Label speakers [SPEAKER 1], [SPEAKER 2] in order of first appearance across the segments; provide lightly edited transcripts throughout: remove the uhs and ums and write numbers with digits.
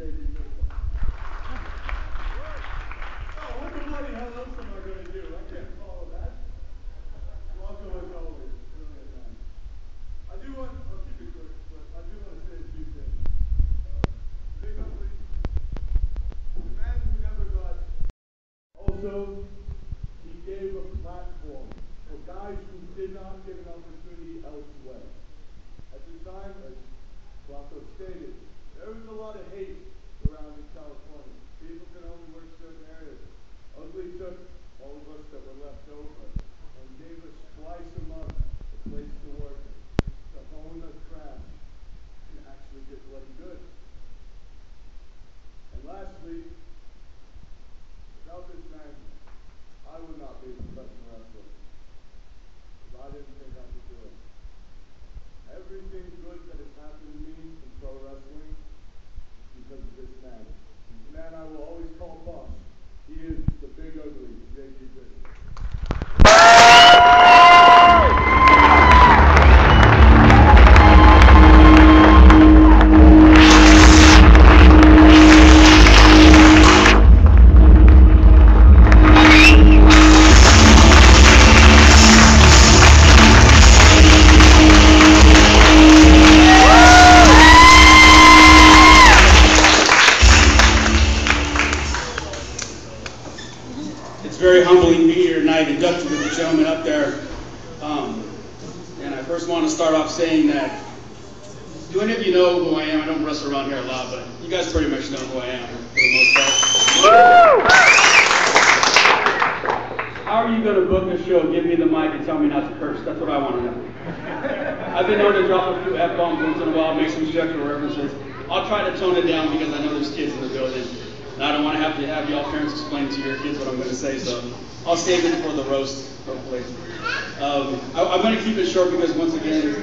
[SPEAKER 1] What the bloody hell else am I going to do? I can't follow that. Flaco as always. Brilliant, man. I'll keep it quick, but I do want to say a few things. Big Ugly, the man who never got. Also, he gave a platform for guys who did not get an opportunity elsewhere. At the time, as Flaco stated, there was a lot of hate around in California. People can only work certain areas. Ugly took all of us that were left over and gave us twice a month a place to work, to hone a craft, and actually get bloody good. And lastly, without this man, I would not be a professional wrestler. Because I didn't think I could do it. Everything good that has happened to me in pro wrestling is because of this man. He's the man I will always call boss. He is the Big Ugly, J.G. Bishop.
[SPEAKER 2] Very humbling to be here tonight, inducted with the gentleman up there. And I first want to start off saying that, do any of you know who I am? I don't wrestle around here a lot, but you guys pretty much know who I am for the most part. How are you going to book a show, give me the mic, and tell me not to curse? That's what I want to know. I've been known to drop a few F-bombs once in a while, make some sexual references. I'll try to tone it down because I know there's kids in the building. And I don't want to have y'all parents explain to your kids what I'm going to say, so I'll save it for the roast, hopefully. I'm going to keep it short because, once again,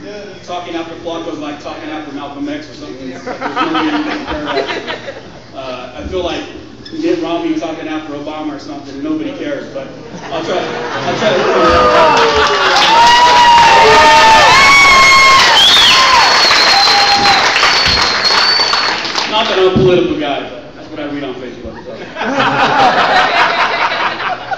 [SPEAKER 2] talking after Flaco is like talking after Malcolm X or something. There's no way to compare that. I feel like Mitt Romney talking after Obama or something, and nobody cares, but I'll try to Not that I'm a political guy, but that's what I read on Facebook. So.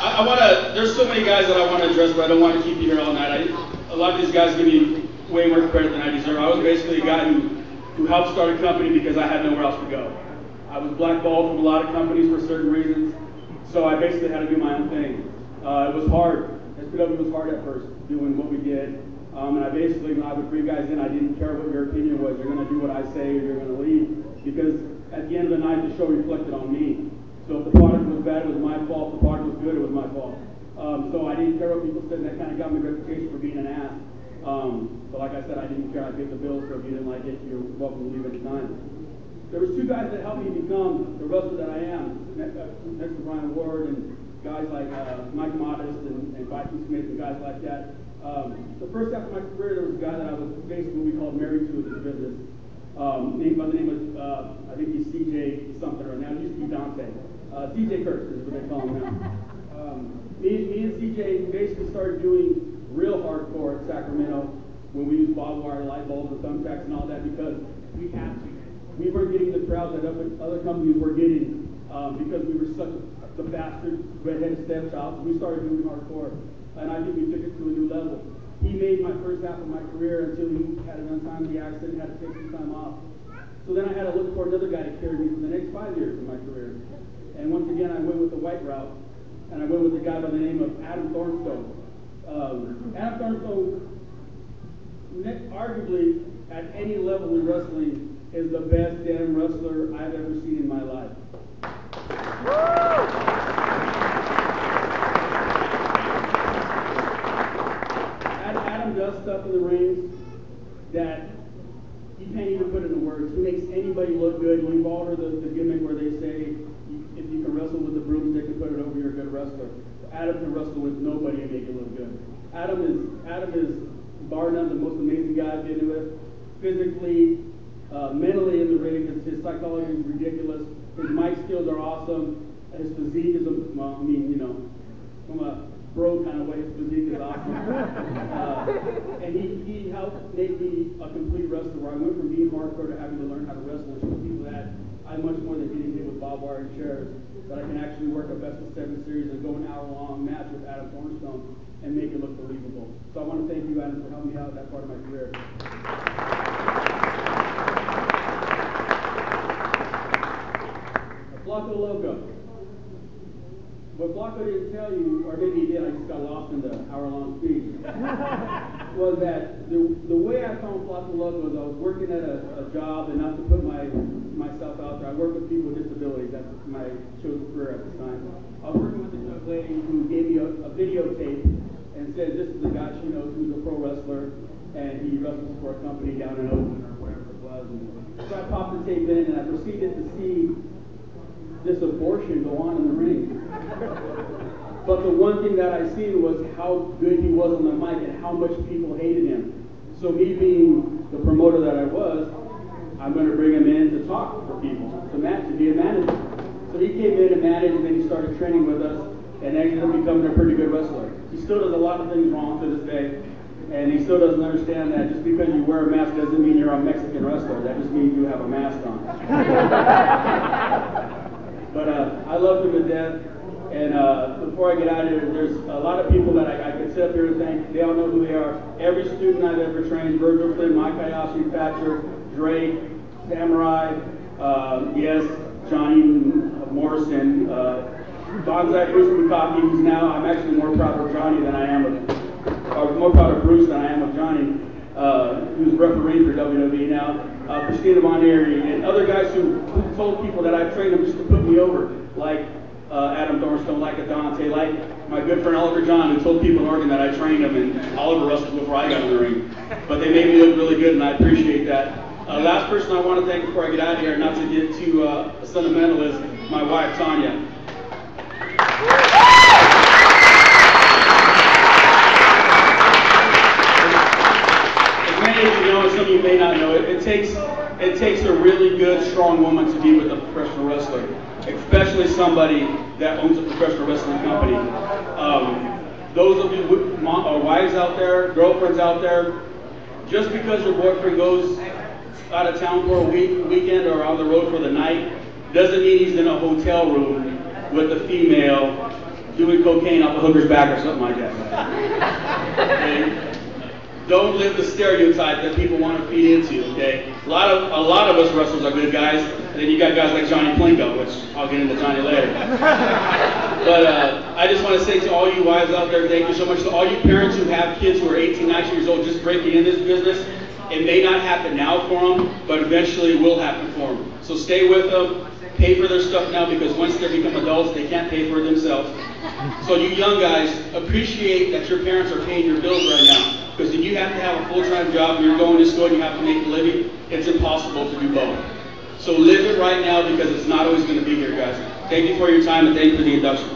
[SPEAKER 2] I want to, there's so many guys that I want to address, but I don't want to keep you here all night. A lot of these guys give me way more credit than I deserve. I was basically a guy who helped start a company because I had nowhere else to go. I was blackballed from a lot of companies for certain reasons, so I basically had to do my own thing. It was hard. SPW was hard at first, doing what we did. And I basically, when I would bring guys in, I didn't care what your opinion was. You're going to do what I say or you're going to leave. Because at the end of the night, the show reflected on me. So if the product was bad, it was my fault. If the product was good, it was my fault. So I didn't care what people said, and that kind of got me a reputation for being an ass. But like I said, I didn't care. I paid the bills, so if you didn't like it, you're welcome to leave any time. There was two guys that helped me become the wrestler that I am, next to Bryan Ward and guys like Mike Modesto and Bison Smith and guys like that. The first half of my career, there was a guy that I was basically what we called married to in this business. Named by the name of, I think he's CJ something right now. He used to be Dante. CJ Kurtz is what they call him now. Me and CJ basically started doing real hardcore at Sacramento when we used barbed wire, light bulbs, and thumbtacks and all that because we had to. We weren't getting the crowds that other companies were getting because we were such the bastard redheaded stepchild. We started doing hardcore, and I think we took it to a new level. He made my first half of my career until he had an untimely accident and had to take some time off. So then I had to look for another guy to carry me for the next 5 years of my career. And once again, I went with the white route, and I went with a guy by the name of Adam Thornstone. Adam Thornstone, arguably, at any level in wrestling, is the best damn wrestler I've ever seen in my life. Adam does stuff in the rings that you can't even put into words. He makes anybody look good. We've all heard the gimmick where they say, if you can wrestle with the broomstick and put it over, you're a good wrestler. Adam can wrestle with nobody and make it look good. Adam is bar none the most amazing guy I've been with. Physically, mentally in the ring, his psychology is ridiculous. His mic skills are awesome. His physique is, from a bro kind of way, his physique is awesome. And he helped make me a complete wrestler where I went from being hardcore to having to learn how to wrestle and show people that I'm much more than hitting hit with barbed wire and chairs, but I can actually work a best of 7 series and go an hour-long match with Adam Thornstone and make it look believable. So I want to thank you, Adam, for helping me out with that part of my career. Flaco Loco. What Flaco didn't tell you, or maybe he did, I just got lost in the hour-long speech, was that the way I found Flaco Loco is I was working at a job, and not to put myself out there, I work with people with disabilities. That's my chosen career at the time. I was working with a young lady who gave me a videotape and said, this is the guy she knows who's a pro wrestler, and he wrestles for a company down in Oakland or wherever it was. And so I popped the tape in, and I proceeded to see this abortion go on in the ring. But the one thing that I seen was how good he was on the mic and how much people hated him. So me being the promoter that I was, I'm going to bring him in to talk for people, to be a manager. So he came in and managed, and then he started training with us, and ended up becoming a pretty good wrestler. He still does a lot of things wrong to this day, and he still doesn't understand that just because you wear a mask doesn't mean you're a Mexican wrestler. That just means you have a mask on. But I love him to death. And before I get out of here, there's a lot of people that I could sit up here and thank. They all know who they are. Every student I've ever trained, Virgil Flynn, Mike Hayashi, Thatcher, Drake, Samurai, yes, Johnny Morrison, Bonsai Bruce Bukaki, who's now, I'm actually more proud of Johnny than I am of, or more proud of Bruce than I am of Johnny, who's refereeing for WWE now. Christina Von Eerie, and other guys who told people that I've trained them just to put me over, like Adam Thornstone, like Adante, like my good friend Oliver John, who told people in Oregon that I trained him, and Oliver wrestled before I got in the ring. But they made me look really good, and I appreciate that. Last person I want to thank before I get out of here, not to get too sentimental, is my wife, Tanya. As many of you know, and some of you may not know, it takes a really good, strong woman to be with a professional wrestler, especially somebody that owns a professional wrestling company. Those of you with wives out there, girlfriends out there, just because your boyfriend goes out of town for a weekend or on the road for the night, doesn't mean he's in a hotel room with a female doing cocaine off a hooker's back or something like that. Okay? Don't live the stereotype that people want to feed into, okay? A lot of us wrestlers are good guys, and then you got guys like Johnny Plinko, which I'll get into Johnny later. But I just want to say to all you wives out there, thank you so much. To all you parents who have kids who are 18, 19 years old just breaking in this business, it may not happen now for them, but eventually it will happen for them. So stay with them, pay for their stuff now, because once they become adults, they can't pay for it themselves. So you young guys, appreciate that your parents are paying your bills right now. Because if you have to have a full-time job and you're going to school and you have to make a living, it's impossible to do both. So live it right now, because it's not always going to be here, guys. Thank you for your time, and thank you for the induction.